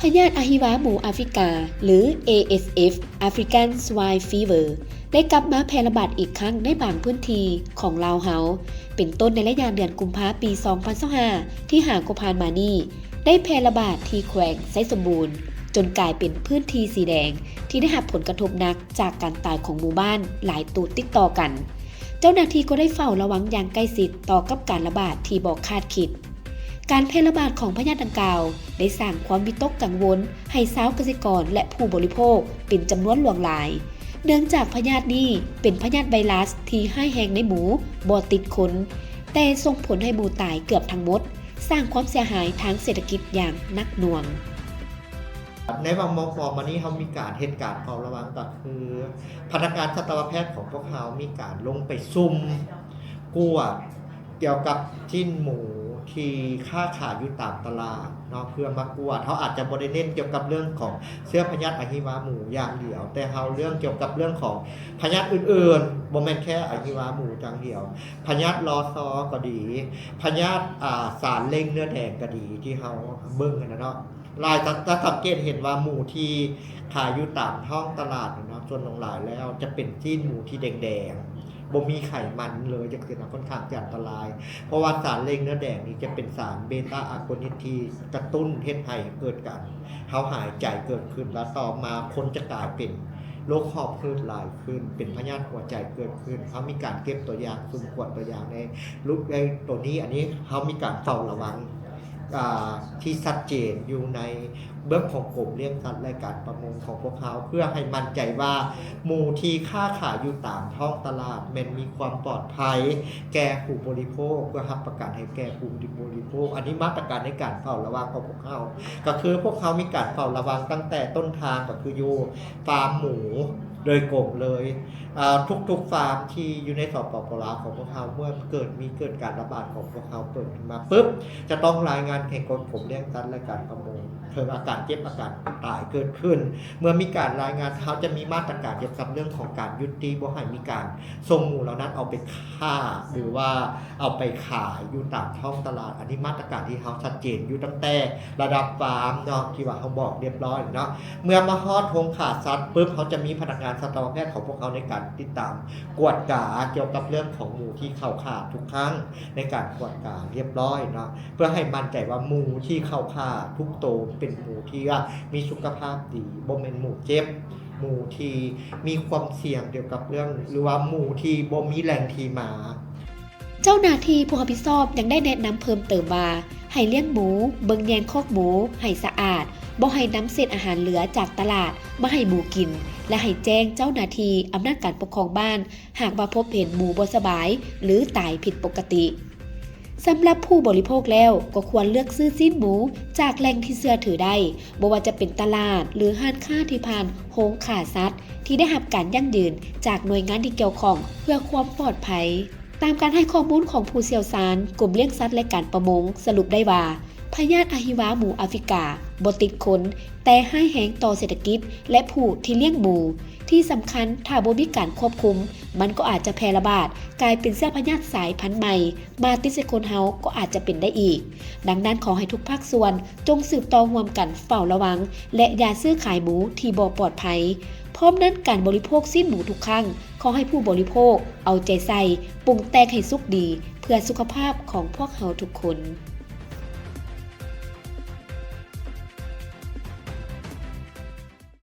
พยาธิอะฮิวาหมูแอฟริกาหรือ ASF African Swine Fever ได้กลับมาแพร่ระบาดอีกครั้งในบางพื้นที่ของลาวเฮาเป็นต้นในระยะเดือนกุมภาพันธ์ปี 2025 ที่หางก็ผ่านมานี้ได้แพร่ระบาดที่แขวงไซสมบูรณ์จนกลายเป็นพื้นที่สีแดงที่ได้รับผลกระทบหนักจากการตายของหมู่บ้านหลายตัวติดต่อกันเจ้าหน้าที่ก็ได้เฝ้าระวังอย่างใกล้ชิดต่อกับการระบาดที่บ่คาดคิดการแพร่ระบาดของพยาธิดังกล่าวได้สร้างความวิตกกังวลให้ชาวเกษตรกรและผู้บริโภคเป็นจำนวนหลวงหลายเนื่องจากพยาธินี้เป็นพยาธิไวรัสที่ร้ายแรงในหมูบ่ติดคนแต่ส่งผลให้หมูตายเกือบทั้งหมดสร้างความเสียหายทางเศรษฐกิจอย่างหนักหน่วงในบางมองมานี้เขามีการเหตุการณ์เฝ้าระวังก็คือพนักงานสัตวแพทย์ของพวกเขามีการลงไปซุ่มกวดเกี่ยวกับชิ้นหมูที่ค่าขายอยู่ตามตลาดเนาะเพื่อมากวดเขาอาจจะบริเน้นเกี่ยวกับเรื่องของเชื้อพยาธิอะฮิวาหมูอย่างเดียวแต่เขาเรื่องเกี่ยวกับเรื่องของพยาธิอื่นๆบ่แม่นแค่อะฮิวาหมูอย่างเดียวพยาธิลอซอก็ดีพยาธิสารเล่งเนื้อแดงก็ดีที่เขาเบิ่งกันนะเนาะลายจะสังเกตเห็นว่าหมูที่ขายอยู่ตามท้องตลาดเนาะส่วนหลายแล้วจะเป็นชิ้นหมูที่แดงๆบ่มีไขมันเลยจะเกิดค่อนข้างจะอันตรายเพราะว่าสารเล่งเนื้อแดงนี่จะเป็นสารเบต้าอะโกนิสที่กระตุ้นเฮ็ดให้เกิดการเขาหายใจเกิดขึ้นแล้วต่อมาคนจะกลายเป็นโรคหอบหืดหลายขึ้นเป็นพยาธิหัวใจเกิดขึ้นเขามีการเก็บตัวอย่างสุ่มตรวจตัวอย่างในลูกในตัวนี้อันนี้เขามีการเฝ้าระวังที่ชัดเจนอยู่ในเบื้องของกรมเลี้ยงสัตว์และการประมงของพวกเขาเพื่อให้มั่นใจว่าหมูที่ค้าขายอยู่ตามท้องตลาดมันมีความปลอดภัยแก่ผู้บริโภคเพื่อรับประกันให้แก่ผู้บริโภคอันนี้มาตรการในการเฝ้าระวังของพวกเขาก็คือพวกเขามีการเฝ้าระวังตั้งแต่ต้นทางก็คืออยู่ฟาร์มหมูโดยกรมเลยทุกฟาร์มที่อยู่ในสปป.ลาวของพวกเขาเมื่อเกิดการระบาดของพวกเขาเปิดมาปุ๊บจะต้องรายงานแข่งกฎกรมเลี้ยงสัตว์และการประมงเพิ่มอาการเจ็บอาการตายเกิดขึ้นเมื่อมีการรายงานเขาจะมีมาตรการเกี่ยวกับเรื่องของการยุติบ่ให้มีการส่งหมูเหล่านั้นเอาไปฆ่าหรือว่าเอาไปขายอยู่ตามท้องตลาดอันนี้มาตรการที่เขาชัดเจนอยู่ตั้งแต่ระดับฟาร์มเนาะที่ว่าเขาบอกเรียบร้อยเนาะเมื่อมาฮอดโรงฆ่าสัตว์ปุ๊บเขาจะมีพนักงานสัตวแพทย์ของพวกเขาในการติดตามกวดกาเกี่ยวกับเรื่องของหมูที่เข้าข่าทุกครั้งในการกวดกาเรียบร้อยเนาะเพื่อให้มั่นใจว่าหมูที่เข้าข่าทุกตัวเป็นหมูที่มีสุขภาพดีบ่แม่นหมูเจ็บหมูที่มีความเสี่ยงเกี่ยวกับเรื่องหรือว่าหมูที่บ่มีแหล่งที่มาเจ้าหน้าที่ผู้รับผิดชอบยังได้แนะนำเพิ่มเติมว่าให้เลี้ยงหมูเบิ่งแยงคอกหมูให้สะอาดบ่ให้นำเศษอาหารเหลือจากตลาดมาให้หมูกินและให้แจ้งเจ้าหน้าที่อำนาจการปกครองบ้านหากว่าพบเห็นหมูบ่สบายหรือตายผิดปกติสำหรับผู้บริโภคแล้วก็ควรเลือกซื้อชิ้นหมูจากแหล่งที่เชื่อถือได้บ่ว่าจะเป็นตลาดหรือห้างค้าที่ผ่านโรงฆ่าสัตว์ที่ได้รับการยั่งยืนจากหน่วยงานที่เกี่ยวข้องเพื่อความปลอดภัยตามการให้ข้อมูลของผู้เชี่ยวชาญกลุ่มเลี้ยงสัตว์และการประมงสรุปได้ว่าพยาธิอะฮิวาหมูแอฟริกาบ่ติดคนแต่ร้ายแรงต่อเศรษฐกิจและผู้ที่เลี้ยงหมูที่สำคัญถ้าบ่มีการควบคุมมันก็อาจจะแพร่ระบาดกลายเป็นเชื้อพยาธิสายพันธุ์ใหม่มาติดใส่คนเฮาก็อาจจะเป็นได้อีกดังนั้นขอให้ทุกภาคส่วนจงสืบต่อร่วมกันเฝ้าระวังและอย่าซื้อขายหมูที่บ่ปลอดภัยพร้อมนั้นการบริโภคชิ้นหมูทุกครั้งขอให้ผู้บริโภคเอาใจใส่ปรุงแต่งให้สุกดีเพื่อสุขภาพของพวกเฮาทุกคน